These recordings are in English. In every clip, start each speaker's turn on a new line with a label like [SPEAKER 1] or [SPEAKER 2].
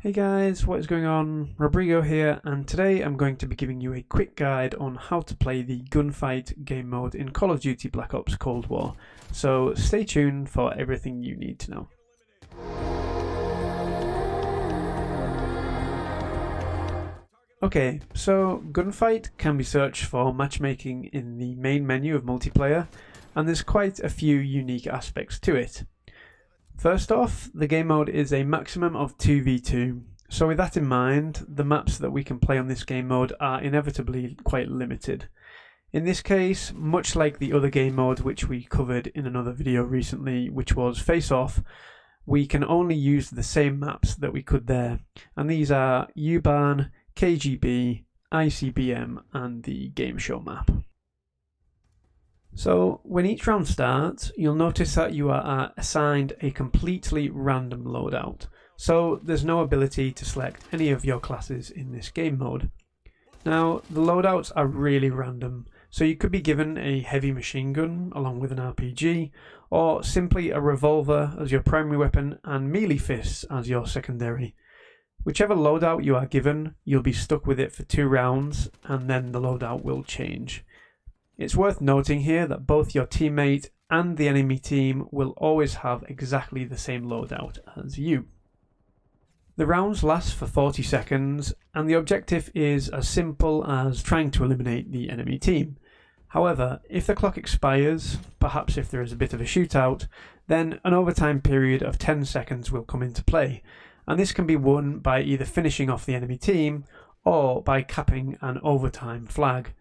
[SPEAKER 1] Hey guys, what is going on? Robrigo here, and today I'm going to be giving you a quick guide on how to play the Gunfight game mode in Call of Duty Black Ops Cold War. So stay tuned for everything you need to know. Okay, so Gunfight can be searched for matchmaking in the main menu of multiplayer, and there's quite a few unique aspects to it. First off, the game mode is a maximum of 2v2, so with that in mind, the maps that we can play on this game mode are inevitably quite limited. In this case, much like the other game mode which we covered in another video recently, which was Face Off, we can only use the same maps that we could there, and these are U-Bahn, KGB, ICBM, and the Game Show map. So when each round starts, you'll notice that you are assigned a completely random loadout. So there's no ability to select any of your classes in this game mode. Now the loadouts are really random, so you could be given a heavy machine gun along with an RPG, or simply a revolver as your primary weapon and melee fists as your secondary. Whichever loadout you are given, you'll be stuck with it for 2 rounds, and then the loadout will change. It's worth noting here that both your teammate and the enemy team will always have exactly the same loadout as you. The rounds last for 40 seconds, and the objective is as simple as trying to eliminate the enemy team. However, if the clock expires, perhaps if there is a bit of a shootout, then an overtime period of 10 seconds will come into play, and this can be won by either finishing off the enemy team or by capping an overtime flag.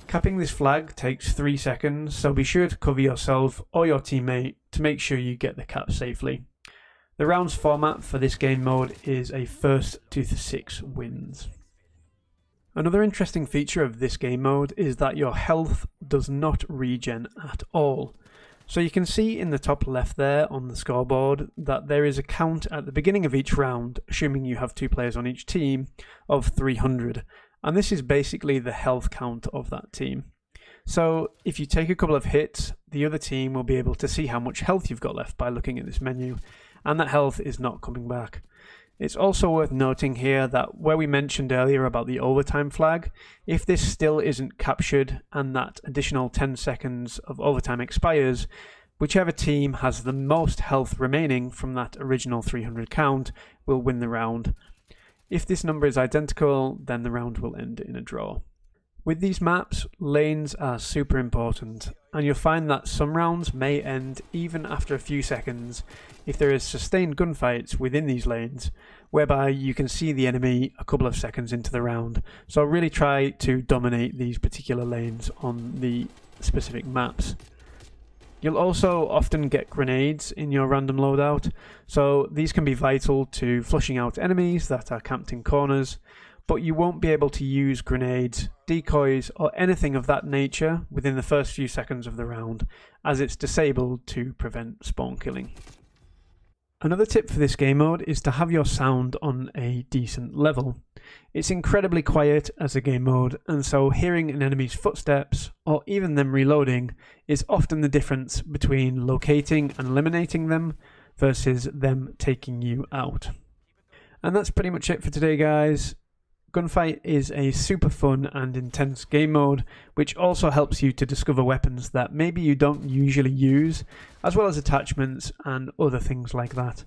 [SPEAKER 1] Capping this flag takes 3 seconds, so be sure to cover yourself or your teammate to make sure you get the cap safely. The rounds format for this game mode is a first to 6 wins. Another interesting feature of this game mode is that your health does not regen at all. So you can see in the top left there on the scoreboard that there is a count at the beginning of each round, assuming you have 2 players on each team, of 300. And this is basically the health count of that team. So if you take a couple of hits, the other team will be able to see how much health you've got left by looking at this menu, and that health is not coming back. It's also worth noting here that where we mentioned earlier about the overtime flag, if this still isn't captured and that additional 10 seconds of overtime expires, whichever team has the most health remaining from that original 300 count will win the round. If this number is identical, then the round will end in a draw. With these maps, lanes are super important, and you'll find that some rounds may end even after a few seconds if there is sustained gunfights within these lanes, whereby you can see the enemy a couple of seconds into the round. So really try to dominate these particular lanes on the specific maps. You'll also often get grenades in your random loadout, so these can be vital to flushing out enemies that are camped in corners, but you won't be able to use grenades, decoys, or anything of that nature within the first few seconds of the round, as it's disabled to prevent spawn killing. Another tip for this game mode is to have your sound on a decent level. It's incredibly quiet as a game mode, and so hearing an enemy's footsteps, or even them reloading, is often the difference between locating and eliminating them versus them taking you out. And that's pretty much it for today, guys. Gunfight is a super fun and intense game mode, which also helps you to discover weapons that maybe you don't usually use, as well as attachments and other things like that.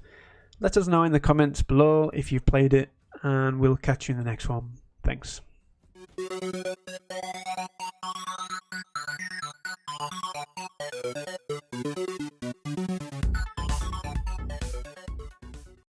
[SPEAKER 1] Let us know in the comments below if you've played it, and we'll catch you in the next one. Thanks.